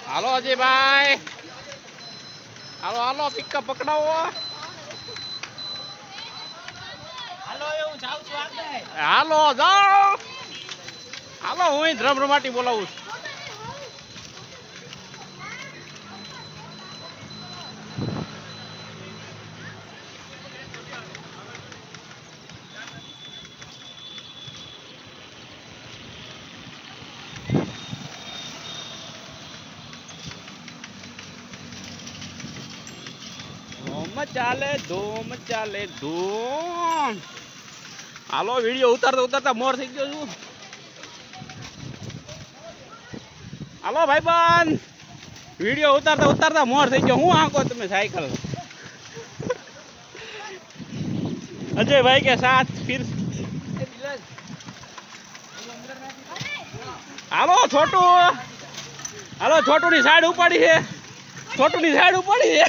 હાલો અજયભાઈ, હાલો હાલો pickup પકડાવો. હાલો જાઓ, હાલો હું રમરમાટી બોલાવું છું. ધૂમ ચાલે ધૂમ. હાલો વિડીયો ઉતારતા ઉતારતા મોર થઈ ગયો છું. હાલો ભાઈબંધ, વિડીયો ઉતારતા ઉતારતા મોર થઈ ગયો. હું આંકો તમે સાયકલ. અજયભાઈ કે સાથ ફિર. હાલો છોટું, હાલો છોટું ની સાઈડ ઉપાડી છે. છોટું ની સાઈડ ઉપાડી છે.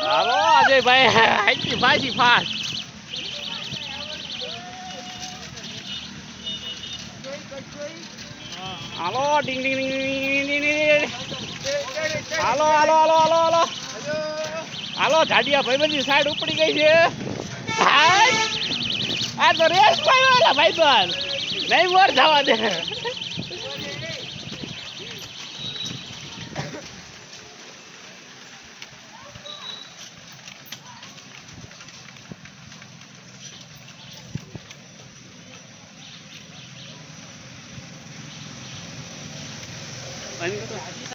હાલો અજયભાઈ આઈ ભાઈ ફાસ્ટ. હાલો ડીંગ ડીંગ ડીંગ ડીંગ. હાલો હાલો હાલો હાલો હાલો હાલો જાડિયા ભાઈબંધની સાઈડ ઉપડી ગઈ છે. આ તો રેસ પાડવાના ભાઈબંધ, નહીં મોર જવા દે.